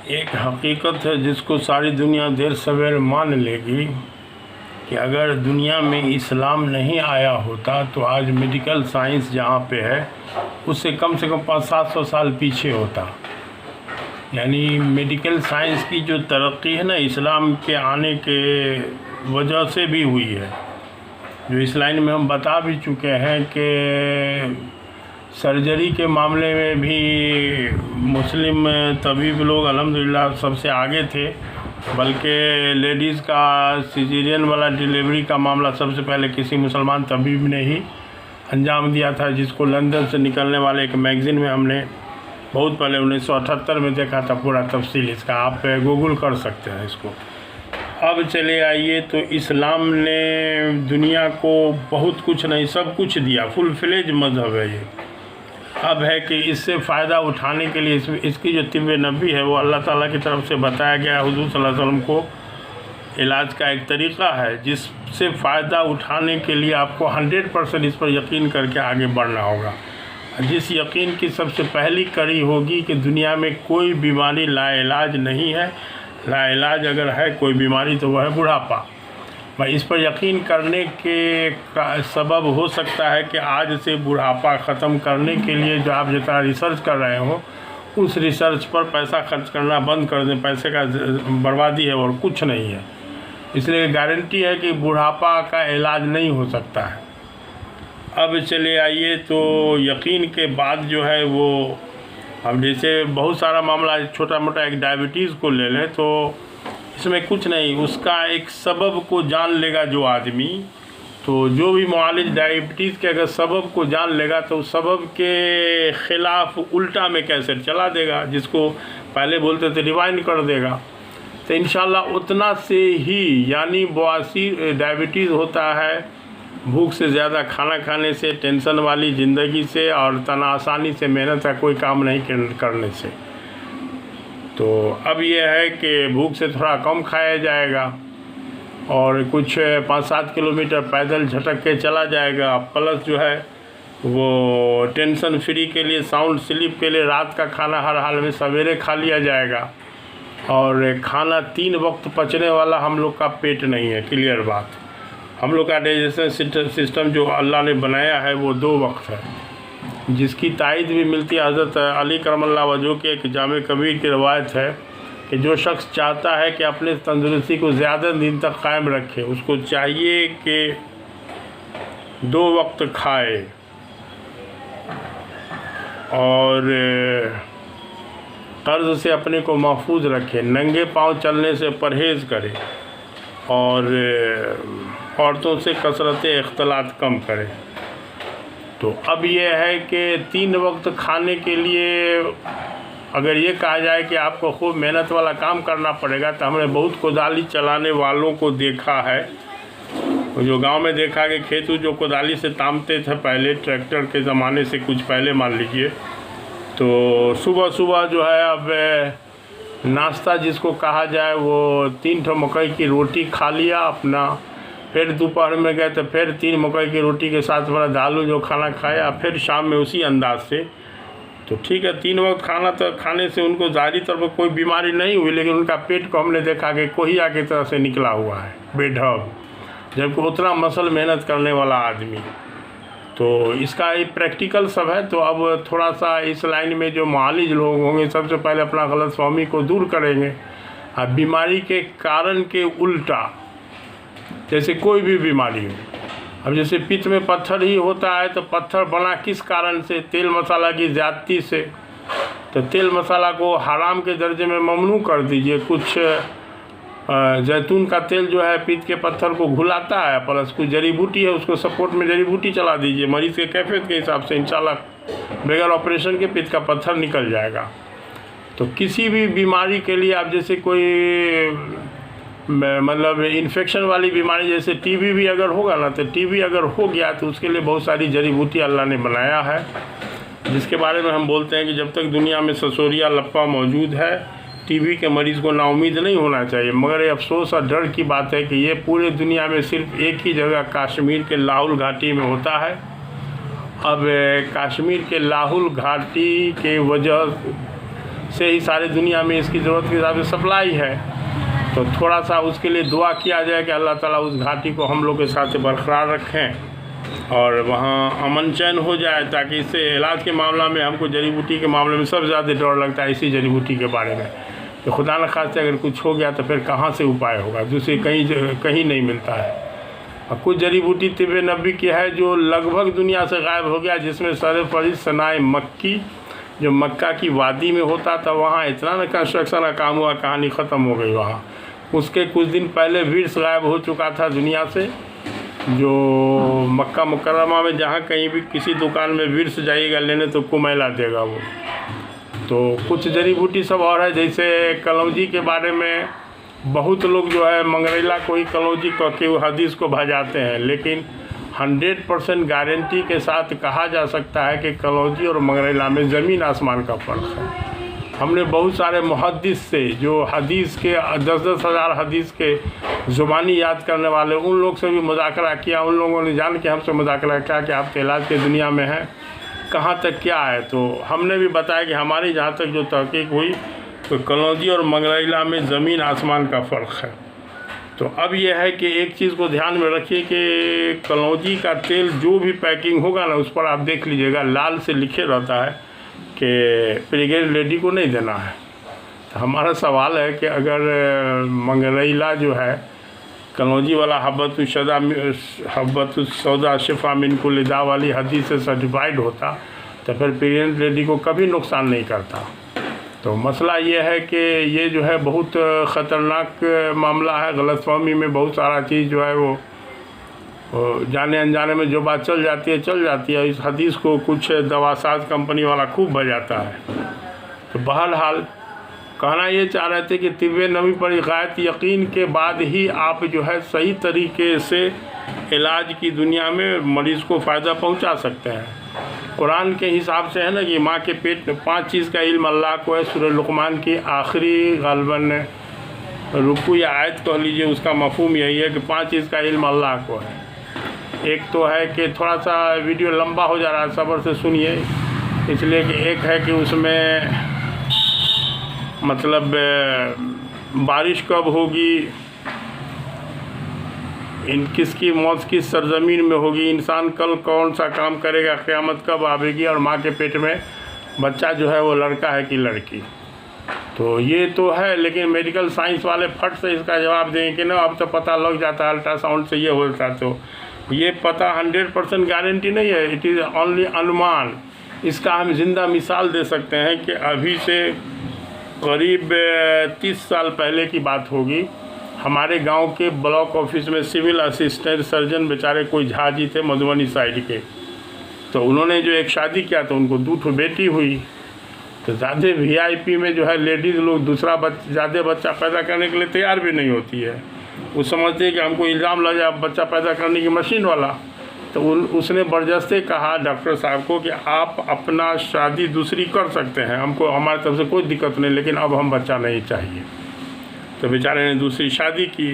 एक हकीकत है जिसको सारी दुनिया देर सवेर मान लेगी कि अगर दुनिया में इस्लाम नहीं आया होता तो आज मेडिकल साइंस जहाँ पे है उससे कम से कम 500-700 साल पीछे होता। यानी मेडिकल साइंस की जो तरक्की है ना, इस्लाम के आने के वजह से भी हुई है। जो इस लाइन में हम बता भी चुके हैं कि सर्जरी के मामले में भी मुस्लिम तबीब लोग अल्हम्दुलिल्लाह सबसे आगे थे, बल्कि लेडीज़ का सिजेरियन वाला डिलीवरी का मामला सबसे पहले किसी मुसलमान तबीब ने ही अंजाम दिया था, जिसको लंदन से निकलने वाले एक मैगज़ीन में हमने बहुत पहले 1978 में देखा था। पूरा तफसील इसका आप गूगल कर सकते हैं इसको। अब चले आइए, तो इस्लाम ने दुनिया को बहुत कुछ नहीं सब कुछ दिया, फुल फ्लेज मज़हब है ये। अब है कि इससे फ़ायदा उठाने के लिए इसकी जो तिब्ब नबी है वो अल्लाह ताला की तरफ से बताया गया। हुज़ूर सल्लल्लाहु अलैहि वसल्लम को इलाज का एक तरीक़ा है जिससे फ़ायदा उठाने के लिए आपको 100% इस पर यकीन करके आगे बढ़ना होगा। जिस यकीन की सबसे पहली कड़ी होगी कि दुनिया में कोई बीमारी लाइलाज नहीं है। लाइलाज अगर है कोई बीमारी तो वह है बुढ़ापा। भाई इस पर यकीन करने के सबब हो सकता है कि आज से बुढ़ापा ख़त्म करने के लिए जो आप जितना रिसर्च कर रहे हो उस रिसर्च पर पैसा खर्च करना बंद कर दें। पैसे का बर्बादी है और कुछ नहीं है। इसलिए गारंटी है कि बुढ़ापा का इलाज नहीं हो सकता है। अब चले आइए, तो यकीन के बाद जो है वो अब जैसे बहुत सारा मामला छोटा मोटा एक डायबिटीज़ को ले लें तो इसमें कुछ नहीं, उसका एक सबब को जान लेगा जो आदमी, तो जो भी मुआलिज डायबिटीज़ के अगर सबब को जान लेगा तो सबब के ख़िलाफ़ उल्टा में कैसे चला देगा, जिसको पहले बोलते थे रिवाइंड कर देगा। तो इंशाल्लाह उतना से ही, यानी बवासीर डायबिटीज़ होता है भूख से ज़्यादा खाना खाने से, टेंशन वाली ज़िंदगी से और तनासानी से, मेहनत का कोई काम नहीं करने से। तो अब यह है कि भूख से थोड़ा कम खाया जाएगा और कुछ 5-7 किलोमीटर पैदल झटक के चला जाएगा। प्लस जो है वो टेंशन फ्री के लिए, साउंड स्लीप के लिए रात का खाना हर हाल में सवेरे खा लिया जाएगा। और खाना 3 वक्त पचने वाला हम लोग का पेट नहीं है, क्लियर बात। हम लोग का डाइजेशन सिस्टम जो अल्लाह ने बनाया है वो 2 वक्त है, जिसकी तायद भी मिलती है हज़रत अली करमल्लाह वजह के एक जामे कबीर की रवायत है कि जो शख्स चाहता है कि अपने तंदुरुस्ती को ज़्यादा दिन तक कायम रखे, उसको चाहिए कि 2 वक्त खाए और कर्ज़ से अपने को महफूज रखे, नंगे पाँव चलने से परहेज़ करे और औरतों से कसरत इख्तलात कम करे। तो अब यह है कि 3 वक्त खाने के लिए अगर ये कहा जाए कि आपको खूब मेहनत वाला काम करना पड़ेगा, तो हमने बहुत कोदाली चलाने वालों को देखा है, जो गांव में देखा कि खेत जो कोदाली से तामते थे पहले, ट्रैक्टर के ज़माने से कुछ पहले मान लीजिए, तो सुबह सुबह जो है अब नाश्ता जिसको कहा जाए वो 3 ठो मकई की रोटी खा लिया अपना, फिर दोपहर में गए तो फिर 3 मकई की रोटी के साथ बड़ा दालू जो खाना खाया, फिर शाम में उसी अंदाज से। तो ठीक है, 3 वक्त खाना तो खाने से उनको ज़ाहिरी तौर पर कोई बीमारी नहीं हुई, लेकिन उनका पेट को हमने देखा कि कोहिया की तरह से निकला हुआ है, बेढब, जबकि उतना मसल मेहनत करने वाला आदमी। तो इसका एक प्रैक्टिकल सब है। तो अब थोड़ा सा इस लाइन में जो मुआलिज लोग होंगे सबसे पहले अपना गलतफहमी को दूर करेंगे। अब बीमारी के कारण के उल्टा, जैसे कोई भी बीमारी हो, अब जैसे पित्त में पत्थर ही होता है तो पत्थर बना किस कारण से? तेल मसाला की ज़्यादती से। तो तेल मसाला को हराम के दर्जे में ममनू कर दीजिए। कुछ जैतून का तेल जो है पित्त के पत्थर को घुलाता है, प्लस कुछ जड़ी बूटी है उसको सपोर्ट में जड़ी बूटी चला दीजिए। मरीज़ के कैफियत के हिसाब से इंशाल्लाह बगैर ऑपरेशन के पित्त का पत्थर निकल जाएगा। तो किसी भी बीमारी के लिए आप जैसे कोई मतलब इन्फेक्शन वाली बीमारी जैसे टीबी भी अगर होगा ना, तो टीबी अगर हो गया तो उसके लिए बहुत सारी जड़ी बूटी अल्लाह ने बनाया है, जिसके बारे में हम बोलते हैं कि जब तक दुनिया में ससोरिया लप्पा मौजूद है टीबी के मरीज़ को नाउमीद नहीं होना चाहिए। मगर ये अफसोस और डर की बात है कि ये पूरे दुनिया में सिर्फ एक ही जगह कश्मीर के लाहौल घाटी में होता है। अब कश्मीर के लाहौल घाटी के वजह से ही सारी दुनिया में इसकी ज़रूरत के हिसाब से सप्लाई है। तो थोड़ा सा उसके लिए दुआ किया जाए कि अल्लाह ताला उस घाटी को हम लोग के साथ बरकरार रखें और वहाँ अमन चैन हो जाए, ताकि इससे इलाज के मामला में हमको जड़ी बूटी के मामले में सबसे ज़्यादा डर लगता है इसी जड़ी बूटी के बारे में कि खुदा न खास्ते अगर कुछ हो गया तो फिर कहाँ से उपाय होगा, दूसरी कहीं नहीं मिलता है। और कुछ जड़ी बूटी तिब्बे नबी की है जो लगभग दुनिया से गायब हो गया, जिसमें सरफरीद सनाए मक्की जो मक्का की वादी में होता था, वहाँ इतना ना कंस्ट्रक्शन का काम हुआ, कहानी ख़त्म हो गई वहाँ। उसके कुछ दिन पहले विर्स गायब हो चुका था दुनिया से, जो मक्का मुकर्रमा में जहाँ कहीं भी किसी दुकान में विर्स जाइएगा लेने तो कुमैला देगा वो। तो कुछ जड़ी बूटी सब और है, जैसे कलौजी के बारे में बहुत लोग जो है मंगरेला को ही कलौजी कह के वो हदीस को भजाते हैं, लेकिन 100% गारंटी के साथ कहा जा सकता है कि कलौजी और मंगरेला में ज़मीन आसमान का फ़र्क है। हमने बहुत सारे मुहद्दिस से जो हदीस के 10-10 हज़ार हदीस के ज़ुबानी याद करने वाले उन लोग से भी मुज़ाकरा किया। उन लोगों ने जान के हमसे मुज़ाकरा किया कि आपके इलाज के दुनिया में है, कहाँ तक क्या है। तो हमने भी बताया कि हमारी जहाँ तक जो तहकीक हुई तो कलौजी और मंगरेला में ज़मीन आसमान का फ़र्क है। तो अब यह है कि एक चीज़ को ध्यान में रखिए कि कलौजी का तेल जो भी पैकिंग होगा ना, उस पर आप देख लीजिएगा लाल से लिखे रहता है कि प्रेग्नेंट लेडी को नहीं देना है। तो हमारा सवाल है कि अगर मंगरेला जो है कलौजी वाला हब्बतुस्सौदा शिफा मिन कुल्ली दा वाली हदीस से सर्टिफाइड होता तो फिर प्रेग्नेंट लेडी को कभी नुकसान नहीं करता। तो मसला ये है कि ये जो है बहुत ख़तरनाक मामला है। गलतफहमी में बहुत सारा चीज़ जो है वो जाने अनजाने में जो बात चल जाती है। इस हदीस को कुछ दवासाज कंपनी वाला खूब बजाता है। तो बहरहाल कहना ये चाह रहे थे कि तिब्बे नबी पर गायत यकीन के बाद ही आप जो है सही तरीके से इलाज की दुनिया में मरीज़ को फ़ायदा पहुंचा सकते हैं। कुरान के हिसाब से है ना कि माँ के पेट में 5 चीज़ का इल्म अल्लाह को है। सूरह लुक़मान की आखिरी ग़ालिबन रुकू या आयत कह लीजिए, उसका मफ़हूम यही है कि 5 चीज़ का इल्म अल्लाह को है। एक तो है कि थोड़ा सा वीडियो लंबा हो जा रहा है, सब्र से सुनिए, इसलिए कि एक है कि उसमें मतलब बारिश कब होगी, किसकी मौत किस सरजमीन में होगी, इंसान कल कौन सा काम करेगा, क़यामत कब आवेगी, और माँ के पेट में बच्चा जो है वो लड़का है कि लड़की। तो ये तो है, लेकिन मेडिकल साइंस वाले फट से इसका जवाब देंगे कि ना अब तो पता लग जाता है, अल्ट्रासाउंड से ये होता। तो ये पता 100% गारंटी नहीं है, इट इज़ ओनली अनुमान। इसका हम ज़िंदा मिसाल दे सकते हैं कि अभी से करीब 30 साल पहले की बात होगी, हमारे गांव के ब्लॉक ऑफिस में सिविल असिस्टेंट सर्जन बेचारे कोई झा जी थे मधुबनी साइड के। तो उन्होंने जो एक शादी किया तो उनको 2 बेटी हुई। तो ज़्यादा VIP में जो है लेडीज़ लोग दूसरा ज़्यादा बच्चा पैदा करने के लिए तैयार भी नहीं होती है। वो समझते हैं कि हमको इल्ज़ाम लग जाए बच्चा पैदा करने की मशीन वाला। तो उसने ज़बरदस्ती कहा डॉक्टर साहब को कि आप अपना शादी दूसरी कर सकते हैं, हमको हमारी तरफ से कोई दिक्कत नहीं, लेकिन अब हम बच्चा नहीं चाहिए। तो बेचारे ने दूसरी शादी की।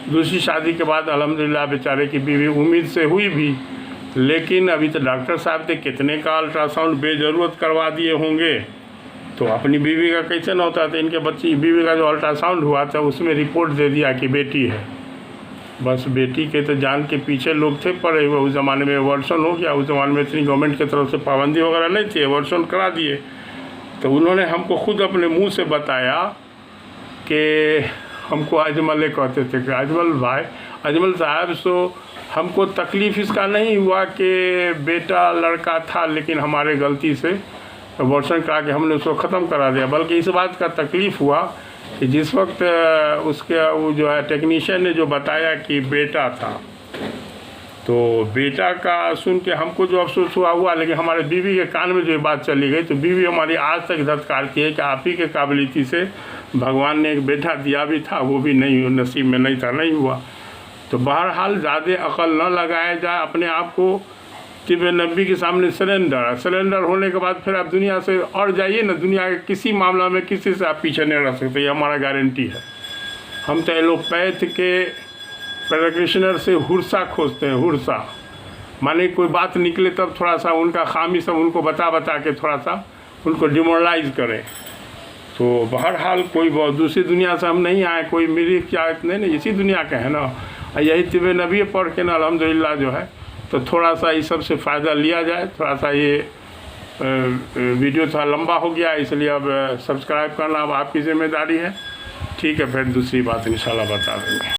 दूसरी शादी के बाद अल्हम्दुलिल्लाह बेचारे की बीवी उम्मीद से हुई भी, लेकिन अभी तो डॉक्टर साहब थे कितने का अल्ट्रासाउंड बेज़रूरत करवा दिए होंगे। तो अपनी बीवी का कैसे न होता था, इनके बच्ची बीवी का जो अल्ट्रासाउंड हुआ था उसमें रिपोर्ट दे दिया कि बेटी है। बस बेटी के तो जान के पीछे लोग थे पड़े हुए। उस ज़माने में एवर्सन हो गया, उस ज़माने में इतनी गवर्नमेंट की तरफ से पाबंदी वगैरह नहीं थी, एवर्सन करा दिए। तो उन्होंने हमको खुद अपने मुँह से बताया कि हमको अजमल कहते थे कि अजमल भाई, अजमल साहब, सो हमको तकलीफ़ इसका नहीं हुआ कि बेटा लड़का था लेकिन हमारे गलती से अबॉर्शन करा के हमने उसको ख़त्म करा दिया, बल्कि इस बात का तकलीफ़ हुआ कि जिस वक्त उसके वो जो है टेक्नीशियन ने जो बताया कि बेटा था, तो बेटा का सुन के हमको जो अफसोस हुआ, लेकिन हमारे बीवी के कान में जो बात चली गई तो बीवी हमारी आज तक धत्कारती है कि आप ही के काबिलियती से भगवान ने एक बेटा दिया भी था, वो भी नहीं नसीब में नहीं था, नहीं हुआ। तो बहरहाल ज़्यादा अकल न लगाया जाए, अपने आप को तिब्बे नबी के सामने सरेंडर होने के बाद फिर आप दुनिया से और जाइए ना, दुनिया के किसी मामला में किसी से आप पीछे नहीं रह सकते, ये हमारा गारंटी है। हम तो एलोपैथ के प्रैक्टिशनर से हुर्सा खोजते हैं, हुर्सा माने कोई बात निकले तब थोड़ा सा उनका खामी सब उनको बता के थोड़ा सा उनको डिमोरलाइज करें। तो बहरहाल कोई बहुत दूसरी दुनिया से हम नहीं आए, कोई मेरी क्या नहीं नहीं, इसी दुनिया के हैं ना। यही तिबे नबी पढ़ के ना अल्हम्दुलिल्लाह जो है, तो थोड़ा सा इस सब से फ़ायदा लिया जाए। थोड़ा सा ये वीडियो थोड़ा लंबा हो गया, इसलिए अब सब्सक्राइब करना अब आपकी ज़िम्मेदारी है। ठीक है, फिर दूसरी बात इंशाल्लाह बता देंगे।